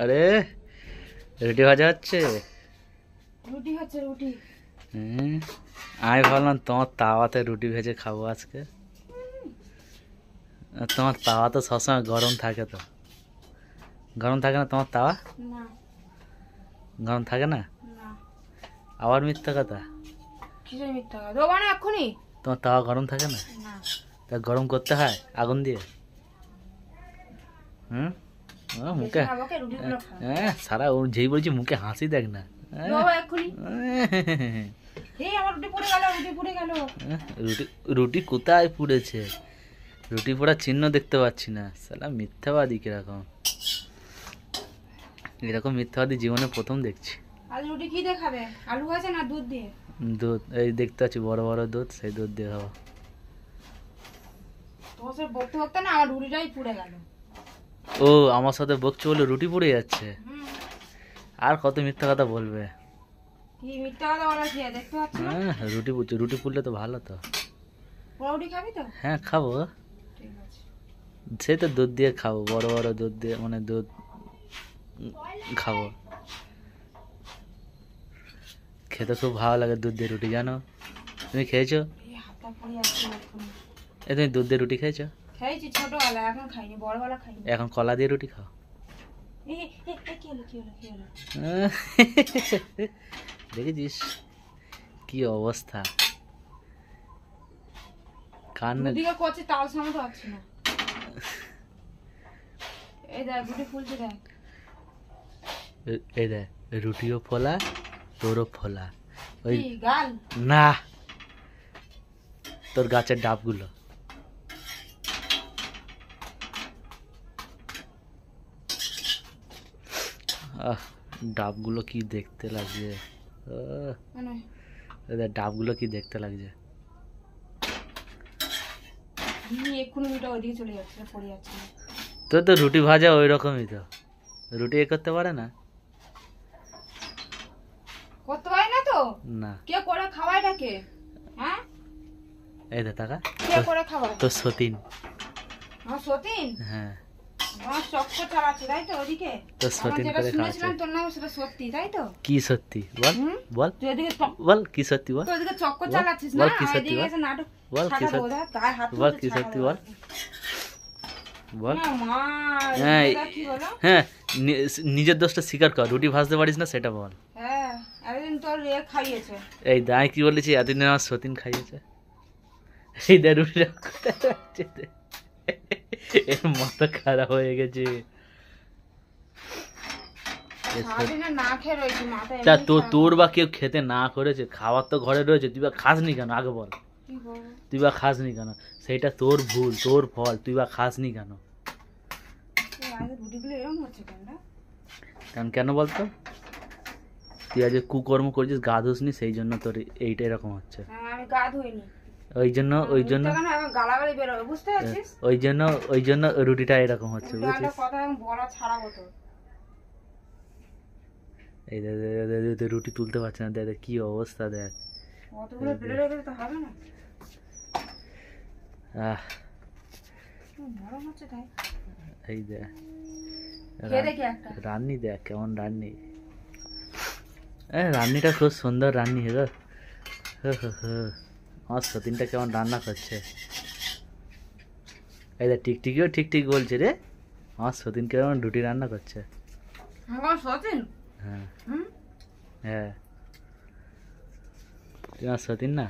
আরে রুটি ভাজা হচ্ছে। রুটি হচ্ছে রুটি। আমি ভাবলাম তোমার তাওয়াতে রুটি ভেজে খাবো আজকে। তোমার তাওয়া তো সবসময় গরম থাকে, তো গরম থাকে না তোমার তাওয়া? না গরম থাকে না? না। আবার মিথ্যা কথা। কিসের মিথ্যা কথা? দেবো না এক্ষুনি। তোমার তাওয়া গরম থাকে না? না। তা গরম করতে হয় আগুন দিয়ে। মুখে হ্যাঁ সারা যেই বলছি মুখে হাসি দেখ না। রুটি কোথায় পুড়েছে? রুটি পোড়ার চিহ্ন দেখতে পাচ্ছি না। সালা মিথ্যাবাদী কিরকম, এরকম মিথ্যাবাদী জীবনে প্রথম দেখছি। আলু রুটি কি দিয়ে খাবে? আলু আছে না দুধ দিয়ে? দুধ, এই দেখতে পাচ্ছি বড় বড় দুধ, সেই দুধ দিয়ে খাবো। তোমার সাথে বকতে বকতে না আমার রুটিটাই পুড়ে গেল। ও আমার সাথে বকছে বলে রুটি পুড়ে যাচ্ছে? আর কত মিথ্যা কথা বলবে? কি মিথ্যা কথা বলা কি? দেখতে পাচ্ছ না? রুটি পুড়ছে, রুটি পুড়লে তো ভালো তো। রুটি খাবি তো? হ্যাঁ খাবো। ঠিক আছে। সেই তো দুধ দিয়ে খাবো, বড় বড় দুধ দিয়ে, মানে দুধ খাবো। খেতে খুব ভালো লাগে দুধ দিয়ে রুটি, জানো? তুমি খেয়েছো? তুমি দুধ দিয়ে রুটি খেয়েছো? খেয়েছি ছোটবেলা, এখন খাইনি, বড়বেলা খাইনি। এখন কলা দিয়ে রুটি খাও। দেখেছিস কি অবস্থা? কান্না দিকে করছে তাল সামনে পাচ্ছি না। এই দেখ রুটি ফুলছে দেখ। এই দেখ রুটিও ফোলা, তোরও ফোলা। ওই গাল না, তোর গাছের ডাবগুলো। ডাবগুলো কি দেখতে লাগছে, ডাবগুলো কি দেখতে লাগছে। তোর তো রুটি ভাজা ওই রকমই তো, রুটি এ করতে পারে না? করতে পারে না তো? না। কে করে খাওয়ায় নাকি? হ্যাঁ এই দে টাকা। কে করে খাওয়ায়? তো সতীন। আমার সতীন? হ্যাঁ। আমার চক্কর চালাচ্ছে তাই তো ওদিকে? তো সতীন করে খাওয়াচ্ছে। তোর নাম সেটা সত্যি তাই তো? কি সত্যি বল? বল তুই ওদিকে বল কি সত্যি বল? তুই ওদিকে চক্কর চালাচ্ছিস না? বল কি সত্যি বল? নাটক বল কি সত্যি বল? কি সত্যি বল? বল। হ্যাঁ নিজের দোষটা স্বীকার কর, রুটি ভাজতে পারিস না সেটা বল। হ্যাঁ একদিন তোর এ খাইয়েছে। এই দায় কি বলেছি, এতদিন আমার সতীন খাইয়েছে। এই দে রুটিটা এর মাথা খারাপ হয়ে গেছে। তোর বা কেউ খেতে না করেছে, খাবার তো ঘরে রয়েছে, তুই বা খাসনি কেন আগে বল? তুই বা খাসনি কেন? সেইটা তোর ভুল, তোর ফল, তুই বা খাসনি কেন? কারণ কেন বলতো? তুই আজ কুকর্ম করছিস, গা ধুসনি, সেই জন্য তোর এইটা এরকম হচ্ছে। ওই জন্য রুটিটা এরকম হচ্ছে, বুঝছিস? এই রুটি তুলতে পারছে না, দেখ কি অবস্থা, দেখ। এই দেখ রান্নি, দেখ কেমন রান্নি। রান্নিটা খুব সুন্দর রান্নি হলো। আমার সতীনটা কেমন রান্না করছে। এই দেখ টিকটিকিও ঠিক ঠিক বলছে রে, আমার সতীন কেমন রুটি রান্না করছে। হ্যাঁ হ্যাঁ তোমার সতীন না।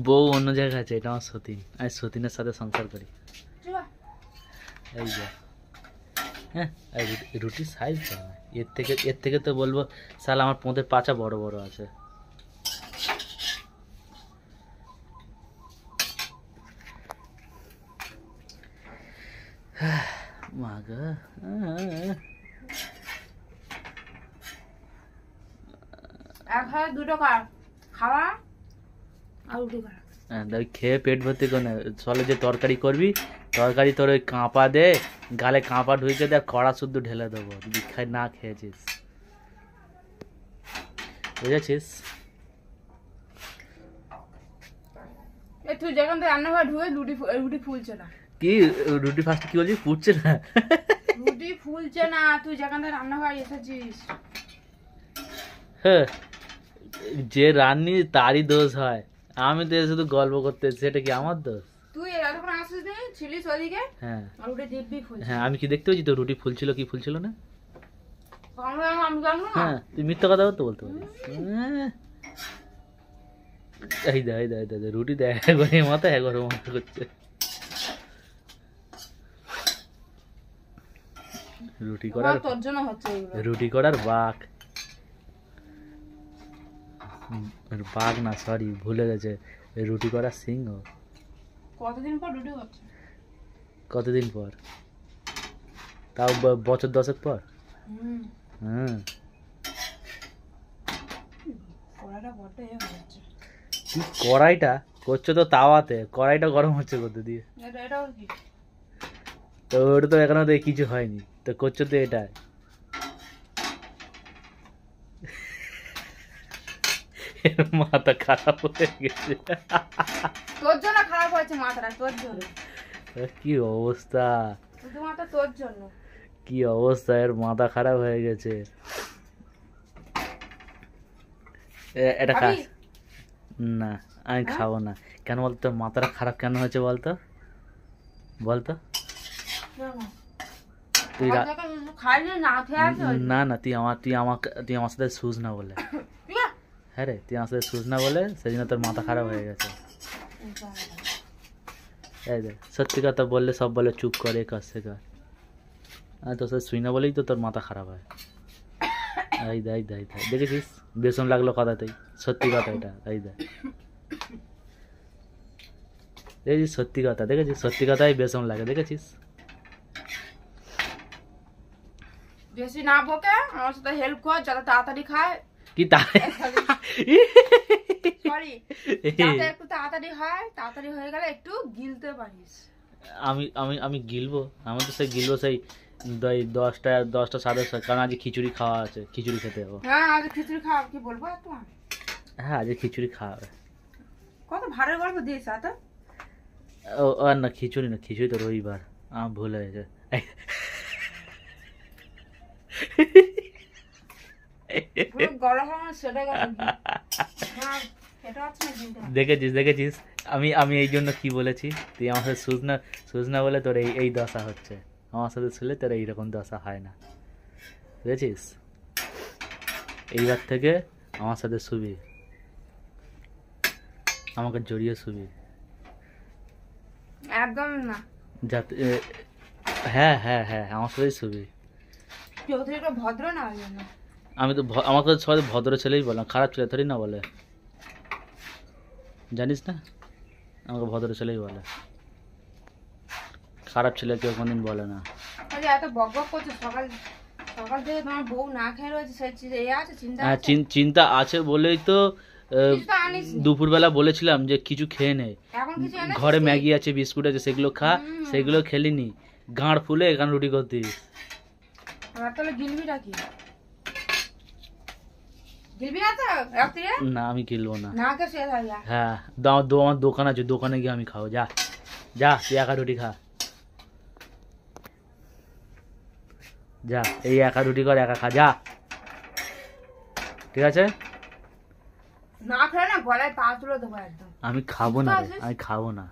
বউ অন্য জায়গায় আছে, এটা আমার সতীন। আমি সতীনের সাথে সংসার করি। এই যে হ্যাঁ রুটির সাইজ এর থেকে তো বলবো সাল আমার পোঁতের পাচা বড় বড় আছে। মা গো খাওয়া আর রুটি করা। খেয়ে পেট ভর্তি করে চলে যে তরকারি করবি, তরকারি তোর ওই কাঁপা দে, গালে কাঁপা ঢুকে দে, কড়া শুদ্ধ ঢেলে দেবো খাই না খেয়েছিস, বুঝেছিস? এ তুই যেখান থেকে রান্নাঘর ঢুকে রুটি ফুলছে না। কি রুটি ফার্স্ট কি বলছিস, ফুটছে না? রুটি ফুলছে না, তুই যেখান থেকে রান্নাঘর এসেছিস। হ্যাঁ, যে রান্নি তারই দোষ হয়, আমি তো শুধু গল্প করতে এসেছি, সেটা কি আমার দোষ? তুই এতক্ষণ আসিস নি, ছিলিস ওদিকে, হ্যাঁ আর রুটি দিব্যি ফুলছে। হ্যাঁ, আমি কি দেখতে পেয়েছি তো রুটি ফুলছিল কি ফুলছিল না? আমি জানবো না। হ্যাঁ, তুই মিথ্যা কথা তো বলতে পারিস। হ্যাঁ। এই দা এই দা এই দা রুটি দেয় একবারে মাথা একবারে মাথা করছে। রুটি করার তোর জন্য হচ্ছে এগুলো। রুটি করার বাঘ, বাঘ না সরি ভুলে গেছে, রুটি করার সিংহ। কতদিন পর রুটি হচ্ছে? কতদিন পর? তাও বছর 10 পর। হ্যাঁ, কড়াইটা বড্ড এ হচ্ছে। কি কড়াইটা করছো তো তাওয়াতে, কড়াইটা গরম হচ্ছে কত দিয়ে? এটাও কি? তো ওটা তো এখনো তো কিছু হয়নি, তো করছো তো এটা। মাথা খারাপ হয়ে গেছে। তোর জন্য খারাপ হয়েছে মাথাটা, তোর জন্য। কি অবস্থা, শুধুমাত্র তোর জন্য। কি অবস্থা, এর মাথা খারাপ হয়ে গেছে। এটা খা। খাবি? না আমি খাবো না। কেন বলতো, তোর মাথাটা খারাপ কেন হয়েছে বলতো, বলতো তুই খাইনি না খেয়ে আছে। না না, তুই আমার সাথে শুস না বলে। হ্যাঁ রে, তুই আমার সাথে শুস না বলে সেই জন্য তোর মাথা খারাপ হয়ে গেছে। এই দেখ, সত্যি কথা বললে সব বলে চুপ করে কাজ সে কর, আর তোর সাথে শুই না বলেই তো তোর মাথা খারাপ হয়। এই দেখ দেখ দেখ, দেখেছিস বেসন লাগলো কথাতেই, সত্যি কথা এটা। এই দেখ, দেখেছিস সত্যি কথা, দেখেছিস সত্যি কথাই বেসন লাগে, দেখেছিস? বেশি না বকে, আমার সাথে হেল্প কর যাতে তাড়াতাড়ি খায়। কি তা সরি, যাতে একটু তাড়াতাড়ি হয়, তাড়াতাড়ি হয়ে গেলে একটু গিলতে পারিস। আমি আমি আমি গিলবো, আমি তো সেই গিলবো সেই 10টা 10টা 10:30, কারণ আজ খিচুড়ি খাওয়া আছে, খিচুড়ি খেতে যাবো। হ্যাঁ, আজ খিচুড়ি খাওয়া, কি বলবো একটু। হ্যাঁ, আজ খিচুড়ি খাওয়া হবে। কত ভালো গল্প দিয়েছ এত। ও আর না, খিচুড়ি না, খিচুড়ি তো রবিবার, আমার ভুল হয়েছে। পুরো গলা খাওয়া সেটা গেছে। হ্যাঁ, এটা হচ্ছে না কিন্তু। দেখেছিস দেখেছিস, আমি এই জন্য কি বলেছি, তুই আমার সাথে শুস না বলে তোর এই দশা হচ্ছে, আমার সাথে শুলে তোর এইরকম দশা হয় না, বুঝেছিস? এইবার থেকে আমার সাথে শুবি, আমাকে জড়িয়ে শুবি। একদম না। যাতে হ্যাঁ হ্যাঁ হ্যাঁ, আমার সাথেই শুবি। চৌধুরী তো ভদ্র না, ওই জন্য। আমি তো আমাকে সবাই ভদ্র ছেলেই বললাম, খারাপ ছেলে থরি না বলে, জানিস না? আমাকে ভদ্র ছেলেই বলে, খারাপ ছেলে কেউ কোনদিন বলে না। ওই যে এত বক বক করছে, সকাল সকাল থেকে তোমার বউ না খেয়ে রয়েছে, সেই এ আছে চিন্তা হ্যাঁ, আছে? চিন্তা আছে বলেই তো কিছু তো আনিস নি। দুপুরবেলা বলেছিলাম যে কিছু খেয়ে নে, এখন কিছু এনেছিস ঘরে কি? ম্যাগি আছে বিস্কুট আছে, সেগুলো খা। সেগুলো খেলিনি, গাঁড় ফুলে এখানে রুটি করতিস। আর তাহলে গিলবিটা কি? গিলবি না তো রাত্রে? না আমি গিলবো না। না কে শুয়ে থাক যা। হ্যাঁ, আমার দোকান আছে, দোকানে গিয়ে আমি খাবো। যা যা, তুই একা রুটি খা, যা এই একা রুটি কর, একা খা, যা, ঠিক আছে? না খেলে না গলায় পা তুলে দেবো একদম। আমি খাবো না রে, আমি খাবো না।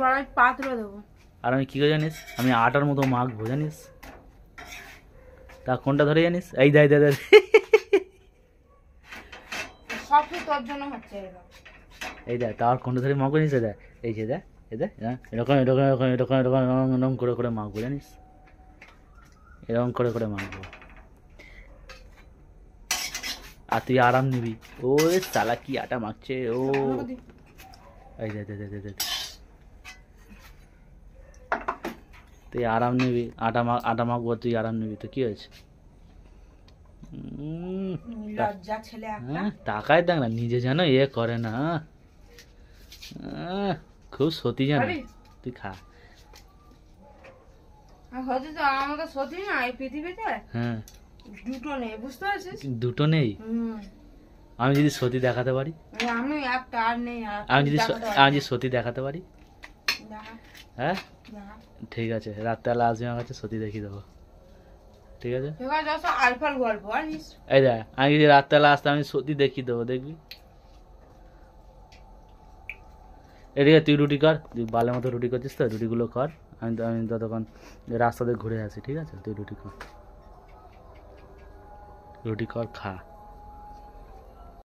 গলায় পা তুলে দেবো। আর আমি কি করে জানিস, আমি আটার মতো মাখবো জানিস, তা কোনটা ধরে জানিস? এই দেয় দেয় দেয়, সব কি তোর জন্য হচ্ছে এগুলো? এই দেখ, তার কোনটা ধরে মাখবো জানিস? দেখ এই যে দেখ, এই দেখ এরকম এরকম এরকম এরকম এরকম এরকম করে করে মাখবো জানিস, এরকম করে করে মাখবো। আর তুই আরাম নিবি। ও সালা কি আটা মাখছে ও, এই দে দে দে দে দে, তুই আরাম নিবি, আটা মাখবো, তুই আরাম নিবি, তো কি হয়েছে? লজ্জা ছেলে একটা। টাকায় দেখ না, নিজে যেন ইয়ে করে না, খুব সতী জানো। তুই খা। হচ্ছে তো আমাদের সত্যি না এই পৃথিবীতে হ্যাঁ, দুটো নেই, বুঝতে পারছিস? দুটো নেই, আমি যদি সতী দেখাতে পারি, আমি একটা আর নেই, আর আমি যদি দেখাতে পারবো আমি না। যদি সতী দেখাতে পারি, দেখা, হ্যাঁ দেখা। ঠিক আছে, রাত্রেবেলা আসবি আমার কাছে, সতী দেখিয়ে দেবো, ঠিক আছে? ঠিক আছে, যত আলফাল গল্প জানিস। এই দেখ, আমি যদি রাত্রেবেলা আসতে আমি সতী দেখিয়ে দেবো, দেখবি? এদিকে তুই রুটি কর, তুই বালের মতো রুটি করছিস তো, রুটিগুলো কর, আমি ততক্ষণ রাস্তাতে ঘুরে আসি, ঠিক আছে? তুই রুটি কর, রুটি কর, খা।